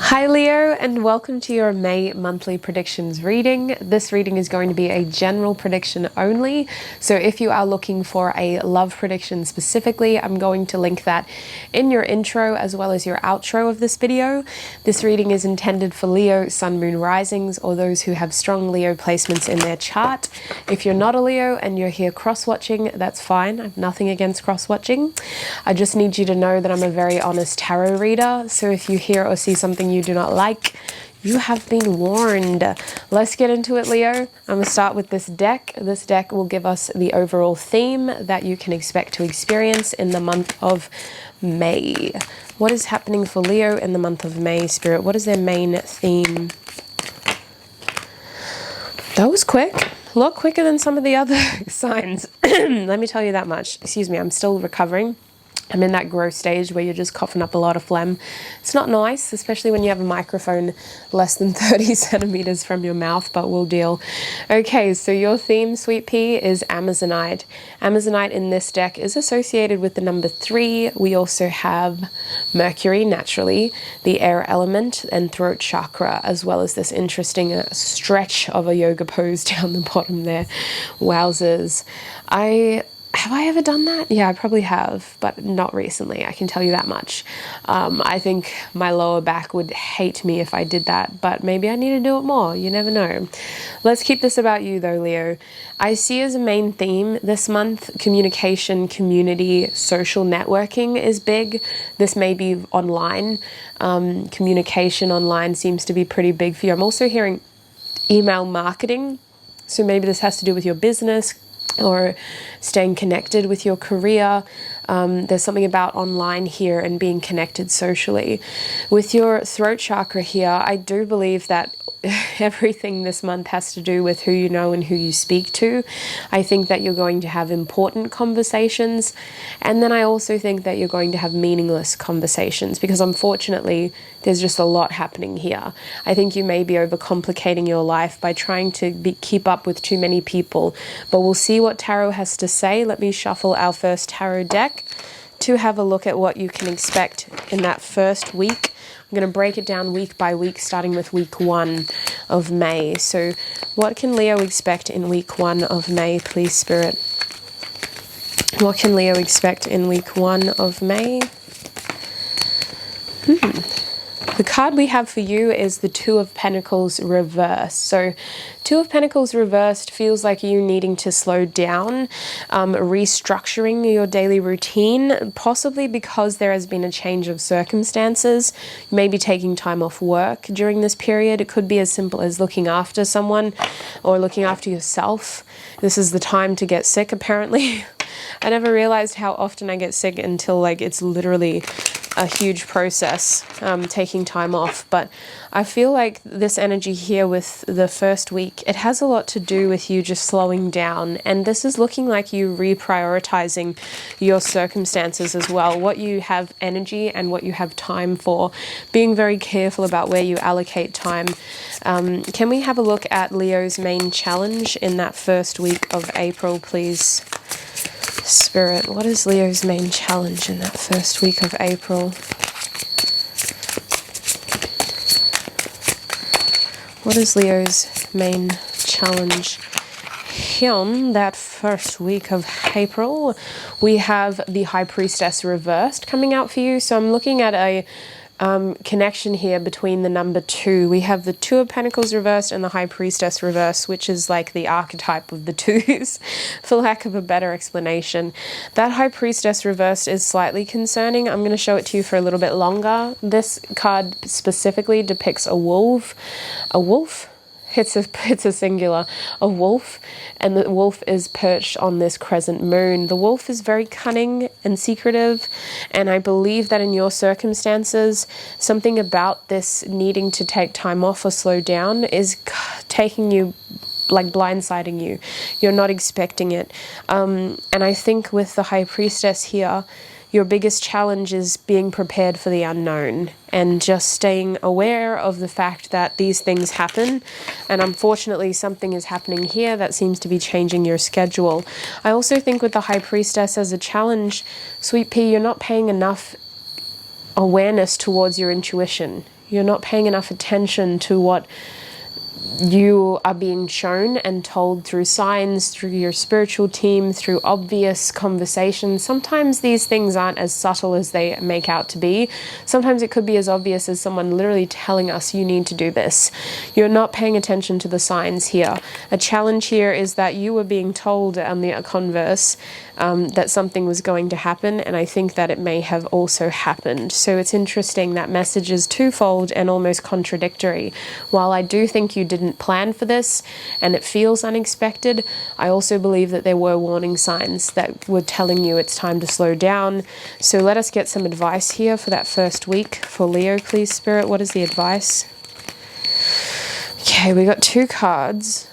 Hi Leo, and welcome to your May monthly predictions reading. This reading is going to be a general prediction only, so if you are looking for a love prediction specifically, I'm going to link that in your intro as well as your outro of this video. This reading is intended for Leo, Sun, Moon, Risings, or those who have strong Leo placements in their chart. If you're not a Leo and you're here cross-watching, that's fine. I have nothing against cross-watching. I just need you to know that I'm a very honest tarot reader, so if you hear or see something you do not like, you have been warned. Let's get into it, Leo. I'm going to start with this deck. This deck will give us the overall theme that you can expect to experience in the month of May. What is happening for Leo in the month of May, Spirit? What is their main theme? That was quick. A lot quicker than some of the other signs. Let me tell you that much. Excuse me, I'm still recovering. I'm in that growth stage where you're just coughing up a lot of phlegm. It's not nice, especially when you have a microphone less than 30 centimeters from your mouth, but we'll deal. Okay, so your theme, Sweet Pea, is Amazonite. Amazonite in this deck is associated with the number 3. We also have Mercury, naturally, the air element, and throat chakra, as well as this interesting stretch of a yoga pose down the bottom there. Wowzers. Have I ever done that? Yeah, I probably have, but not recently. I can tell you that much. I think my lower back would hate me if I did that, but maybe I need to do it more. You never know. Let's keep this about you though, Leo. I see as a main theme this month, communication, community, social networking is big. This may be online. Communication online seems to be pretty big for you. I'm also hearing email marketing. So maybe this has to do with your business, or staying connected with your career. There's something about online here and being connected socially. With your throat chakra here, I do believe that everything this month has to do with who you know and who you speak to. I think that you're going to have important conversations, and then I also think that you're going to have meaningless conversations, because unfortunately there's just a lot happening here. I think you may be overcomplicating your life by trying to keep up with too many people, but we'll see what tarot has to say. Let me shuffle our first tarot deck to have a look at what you can expect in that first week. I'm going to break it down week by week, starting with week 1 of May. So what can Leo expect in week 1 of May, please, Spirit? What can Leo expect in week 1 of May? The card we have for you is the Two of Pentacles reversed. So Two of Pentacles reversed feels like you needing to slow down, restructuring your daily routine, possibly because there has been a change of circumstances. You may be taking time off work during this period. It could be as simple as looking after someone or looking after yourself. This is the time to get sick, apparently. I never realized how often I get sick until it's literally a huge process, taking time off. But I feel like this energy here with the first week, it has a lot to do with you just slowing down, and this is looking like you reprioritizing your circumstances as well, what you have energy and what you have time for, being very careful about where you allocate time. Can we have a look at Leo's main challenge in that first week of April, please? Spirit, what is Leo's main challenge in that first week of April? What is Leo's main challenge in that first week of April? We have the High Priestess reversed coming out for you. So I'm looking at a connection here between the number 2. We have the Two of Pentacles reversed and the High Priestess reversed, which is like the archetype of the twos, for lack of a better explanation. That High Priestess reversed is slightly concerning. I'm going to show it to you for a little bit longer. This card specifically depicts a wolf. A wolf? It's a singular, a wolf, and the wolf is perched on this crescent moon. The wolf is very cunning and secretive, and I believe that in your circumstances, something about this needing to take time off or slow down is taking you, blindsiding you. You're not expecting it. And I think with the High Priestess here, your biggest challenge is being prepared for the unknown and just staying aware of the fact that these things happen. And unfortunately, something is happening here that seems to be changing your schedule. I also think with the High Priestess as a challenge, Sweet Pea, you're not paying enough awareness towards your intuition. You're not paying enough attention to what you are being shown and told through signs, through your spiritual team, through obvious conversations. Sometimes these things aren't as subtle as they make out to be. Sometimes it could be as obvious as someone literally telling us you need to do this. You're not paying attention to the signs here. A challenge here is that you were being told on the converse that something was going to happen, and I think that it may have also happened. So it's interesting that message is twofold and almost contradictory. While I do think you didn't plan for this and it feels unexpected, I also believe that there were warning signs that were telling you it's time to slow down. So let us get some advice here for that first week for Leo, please, Spirit. What is the advice? Okay, we got 2 cards.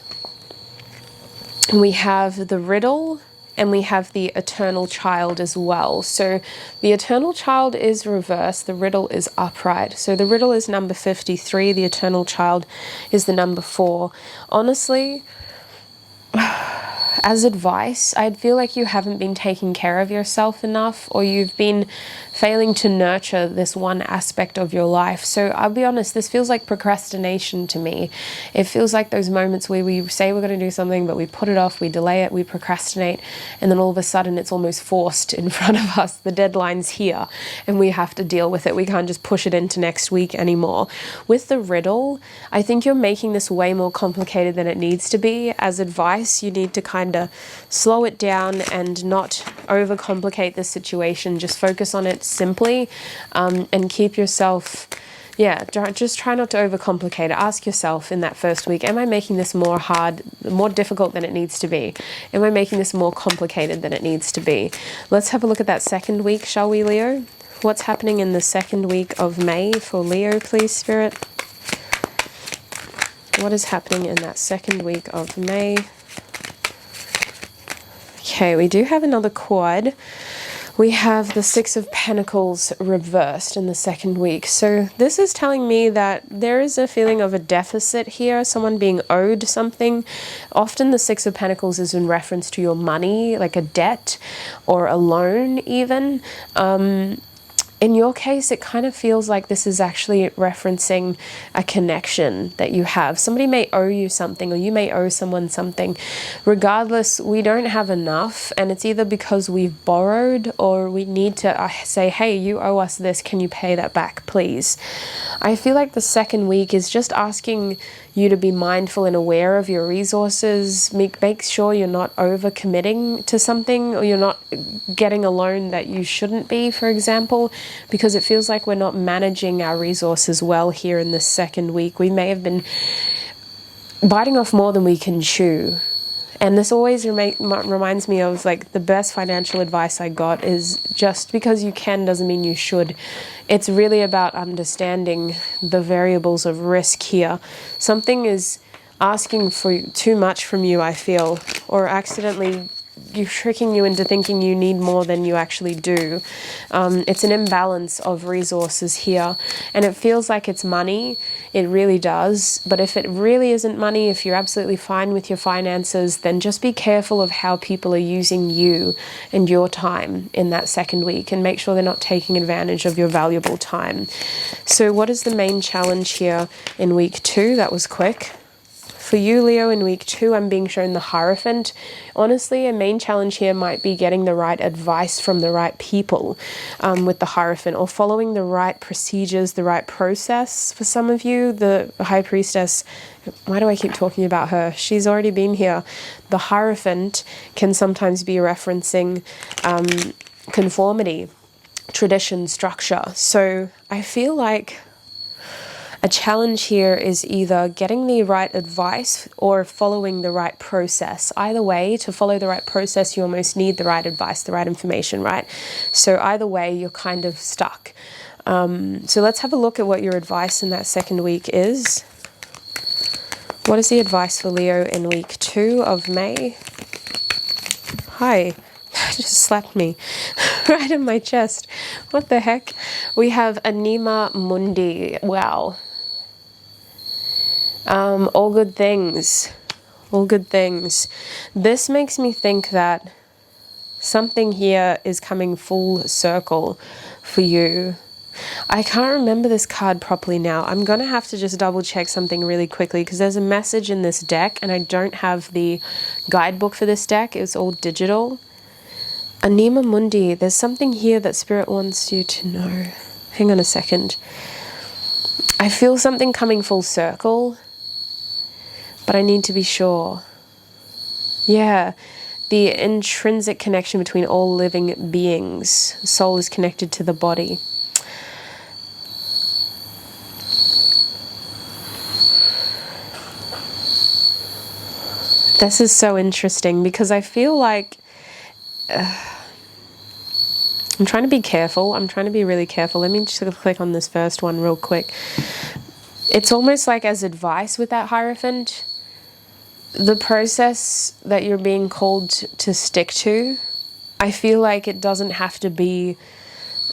We have the riddle and we have the eternal child as well. So the eternal child is reversed, the riddle is upright. So the riddle is number 53, the eternal child is the number 4. Honestly, as advice, I'd feel like you haven't been taking care of yourself enough, or you've been failing to nurture this one aspect of your life. So I'll be honest, this feels like procrastination to me. It feels like those moments where we say we're going to do something, but we put it off, we delay it, we procrastinate, and then all of a sudden it's almost forced in front of us. The deadline's here, and we have to deal with it. We can't just push it into next week anymore. With the riddle, I think you're making this way more complicated than it needs to be. As advice, you need to kind of slow it down and not overcomplicate the situation. Just focus on it simply, and keep yourself, just try not to overcomplicate it. Ask yourself in that first week, am I making this more hard, more difficult than it needs to be? Am I making this more complicated than it needs to be? Let's have a look at that second week, shall we, Leo? What's happening in the second week of May for Leo, please, Spirit? What is happening in that second week of May? Okay, we do have another quad. We have the 6 of Pentacles reversed in the second week. So this is telling me that there is a feeling of a deficit here, someone being owed something. Often the 6 of Pentacles is in reference to your money, like a debt or a loan even. In your case, it kind of feels like this is actually referencing a connection that you have. Somebody may owe you something, or you may owe someone something. Regardless, we don't have enough, and it's either because we've borrowed or we need to say, hey, you owe us this, can you pay that back, please? I feel like the second week is just asking you to be mindful and aware of your resources. Make sure you're not overcommitting to something, or you're not getting a loan that you shouldn't be, for example, because it feels like we're not managing our resources well here in this second week. We may have been biting off more than we can chew. And this always reminds me of, like, the best financial advice I got is just because you can doesn't mean you should. It's really about understanding the variables of risk here. Something is asking for too much from you, I feel, or accidentally tricking you into thinking you need more than you actually do. It's an imbalance of resources here, and it feels like it's money. It really does. But if it really isn't money, if you're absolutely fine with your finances, then just be careful of how people are using you and your time in that second week, and make sure they're not taking advantage of your valuable time. So what is the main challenge here in week 2? That was quick. For you, Leo, in week 2, I'm being shown the Hierophant. Honestly, a main challenge here might be getting the right advice from the right people with the Hierophant, or following the right procedures, the right process. For some of you, the High Priestess, why do I keep talking about her? She's already been here. The Hierophant can sometimes be referencing conformity, tradition, structure. So I feel like a challenge here is either getting the right advice or following the right process. Either way, to follow the right process, you almost need the right advice, the right information, right? So either way, you're kind of stuck. So let's have a look at what your advice in that second week is. What is the advice for Leo in week 2 of May? Hi. Just slapped me right in my chest. What the heck? We have Anima Mundi. Wow. All good things. All good things. This makes me think that something here is coming full circle for you, I can't remember this card properly now. I'm going to have to just double check something really quickly because there's a message in this deck and I don't have the guidebook for this deck. It's all digital. Anima Mundi, there's something here that Spirit wants you to know. Hang on a second. I feel something coming full circle, but I need to be sure. Yeah, the intrinsic connection between all living beings. Soul is connected to the body. This is so interesting because I feel like I'm trying to be careful. I'm trying to be really careful. Let me just click on this first one real quick. It's almost like as advice with that Hierophant, the process that you're being called to stick to, I feel like it doesn't have to be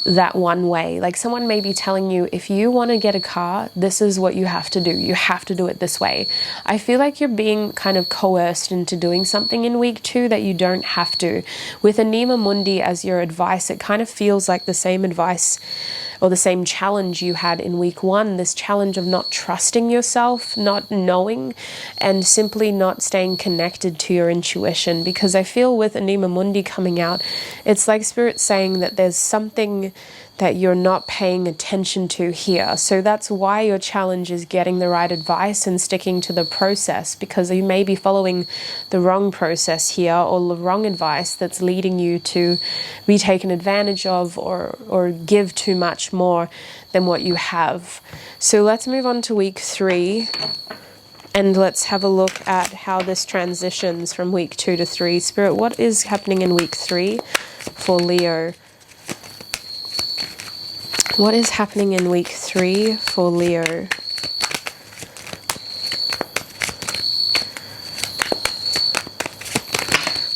that one way. Like someone may be telling you, if you want to get a car, this is what you have to do. You have to do it this way. I feel like you're being kind of coerced into doing something in week 2 that you don't have to. With Anima Mundi as your advice, it kind of feels like the same advice or the same challenge you had in week 1, this challenge of not trusting yourself, not knowing, and simply not staying connected to your intuition. Because I feel with Anima Mundi coming out, it's like Spirit saying that there's something that you're not paying attention to here. So that's why your challenge is getting the right advice and sticking to the process, because you may be following the wrong process here or the wrong advice that's leading you to be taken advantage of or give too much more than what you have. So let's move on to week 3 and let's have a look at how this transitions from week 2 to 3. Spirit, what is happening in week 3 for Leo? What is happening in week 3 for Leo?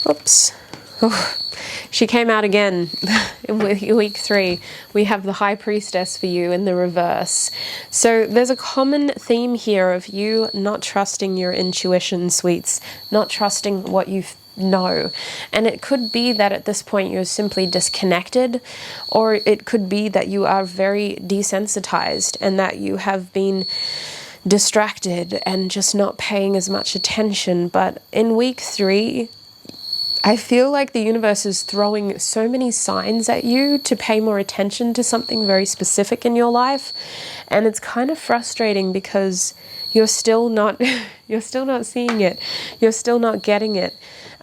Oops. Oh, she came out again in week 3. We have the High Priestess for you in the reverse. So there's a common theme here of you not trusting your intuition, sweets, not trusting what you know. And it could be that at this point you're simply disconnected, or it could be that you are very desensitized and that you have been distracted and just not paying as much attention. But in week 3, I feel like the universe is throwing so many signs at you to pay more attention to something very specific in your life. And it's kind of frustrating because you're still not seeing it. You're still not getting it.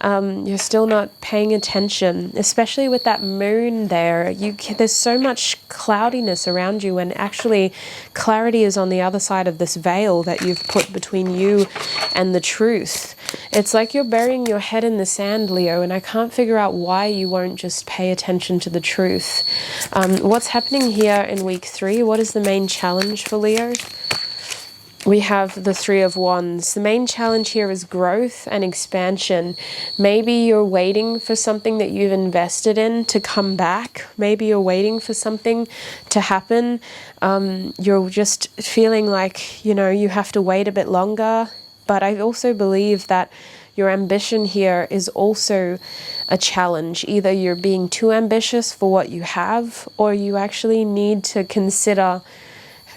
You're still not paying attention, especially with that moon there. There's so much cloudiness around you, and actually clarity is on the other side of this veil that you've put between you and the truth. It's like you're burying your head in the sand, Leo, and I can't figure out why you won't just pay attention to the truth. What's happening here in week 3? What is the main challenge for Leo? We have the 3 of Wands. The main challenge here is growth and expansion. Maybe you're waiting for something that you've invested in to come back. Maybe you're waiting for something to happen. You're just feeling like, you have to wait a bit longer. But I also believe that your ambition here is also a challenge. Either you're being too ambitious for what you have, or you actually need to consider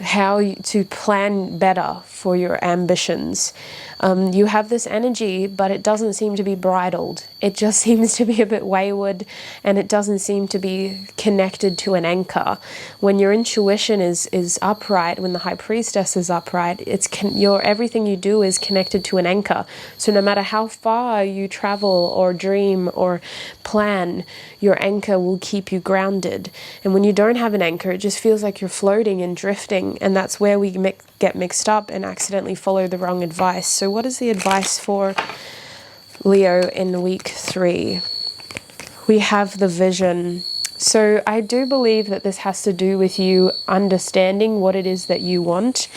how to plan better for your ambitions. You have this energy, but it doesn't seem to be bridled. It just seems to be a bit wayward, and it doesn't seem to be connected to an anchor. When your intuition is upright, when the High Priestess is upright, everything you do is connected to an anchor. So no matter how far you travel or dream or plan, your anchor will keep you grounded. And when you don't have an anchor, it just feels like you're floating and drifting, and that's where we get mixed up and accidentally follow the wrong advice. So what is the advice for Leo in week 3? We have the vision. So I do believe that this has to do with you understanding what it is that you want,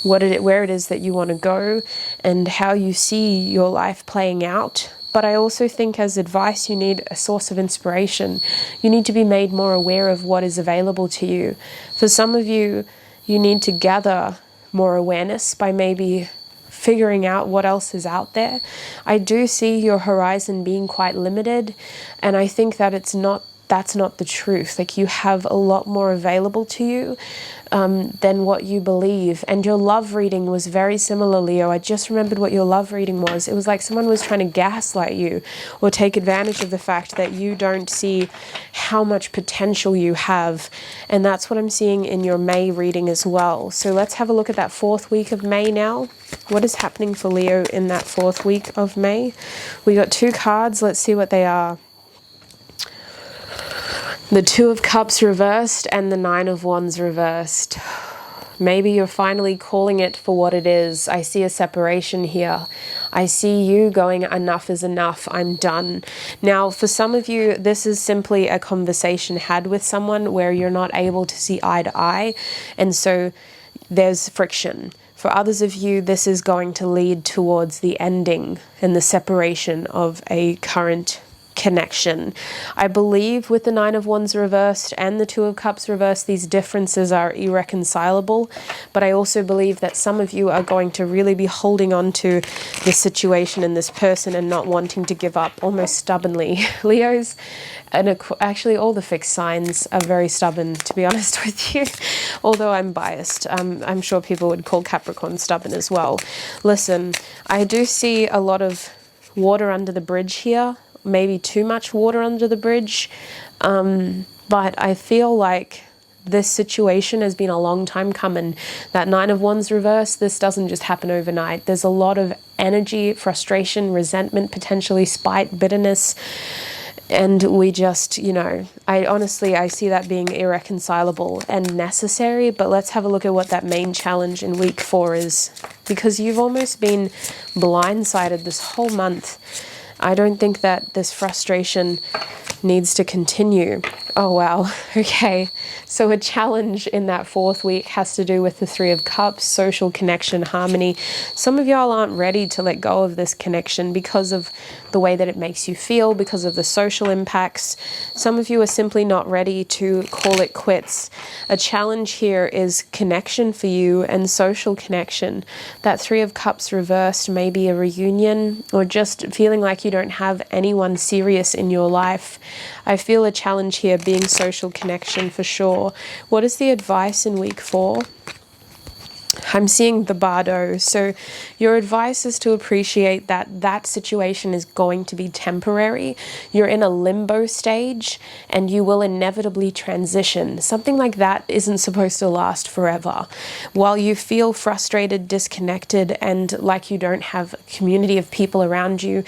where it is that you want to go, and how you see your life playing out. But I also think as advice, you need a source of inspiration. You need to be made more aware of what is available to you. For some of you, you need to gather more awareness by maybe figuring out what else is out there. I do see your horizon being quite limited, and I think that it's not that's not the truth. Like, you have a lot more available to you than what you believe. And your love reading was very similar, Leo. I just remembered what your love reading was. It was like someone was trying to gaslight you or take advantage of the fact that you don't see how much potential you have. And that's what I'm seeing in your May reading as well. So let's have a look at that 4th week of May now. What is happening for Leo in that 4th week of May? We got 2 cards. Let's see what they are. The 2 of Cups reversed and the 9 of Wands reversed. Maybe you're finally calling it for what it is. I see a separation here. I see you going, enough is enough, I'm done. Now, for some of you, this is simply a conversation had with someone where you're not able to see eye to eye, and so there's friction. For others of you, this is going to lead towards the ending and the separation of a current connection. I believe with the 9 of Wands reversed and the 2 of Cups reversed, these differences are irreconcilable, but I also believe that some of you are going to really be holding on to this situation and this person and not wanting to give up, almost stubbornly. Leos, and actually all the fixed signs are very stubborn, to be honest with you, although I'm biased. I'm sure people would call Capricorn stubborn as well. Listen, I do see a lot of water under the bridge here, maybe too much water under the bridge, but I feel like this situation has been a long time coming. That 9 of Wands reverse, this doesn't just happen overnight. There's a lot of energy, frustration, resentment, potentially spite, bitterness, and we just, you know, I see that being irreconcilable and necessary. But let's have a look at what that main challenge in week 4 is, because you've almost been blindsided this whole month. I don't think that this frustration needs to continue. Oh, wow. Okay. So a challenge in that 4th week has to do with the 3 of Cups, social connection, harmony. Some of y'all aren't ready to let go of this connection because of the way that it makes you feel, because of the social impacts. Some of you are simply not ready to call it quits. A challenge here is connection for you and social connection. That 3 of Cups reversed may be a reunion or just feeling like you don't have anyone serious in your life. I feel a challenge here being social connection for sure. What is the advice in week 4? I'm seeing the bardo. So your advice is to appreciate that that situation is going to be temporary. You're in a limbo stage and you will inevitably transition. Something like that isn't supposed to last forever. While you feel frustrated, disconnected, and like you don't have a community of people around you,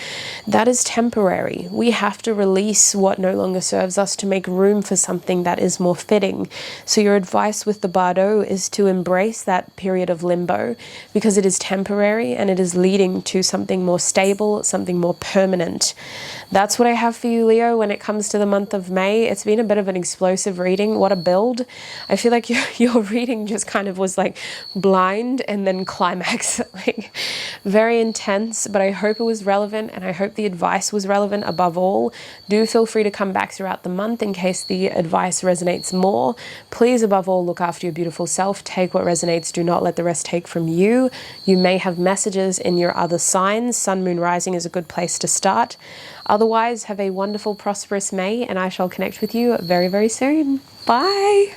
that is temporary. We have to release what no longer serves us to make room for something that is more fitting. So your advice with the bardo is to embrace that period of limbo, because it is temporary and it is leading to something more stable, something more permanent. That's what I have for you, Leo, when it comes to the month of May. It's been a bit of an explosive reading. What a build. I feel like your reading just kind of was like blind and then climax. Like, very intense, but I hope it was relevant and I hope the advice was relevant above all. Do feel free to come back throughout the month in case the advice resonates more. Please, above all, look after your beautiful self. Take what resonates. Do not let the rest take from you. You may have messages in your other signs. Sun, Moon, Rising is a good place to start. Otherwise, have a wonderful, prosperous May, and I shall connect with you very, very soon. Bye.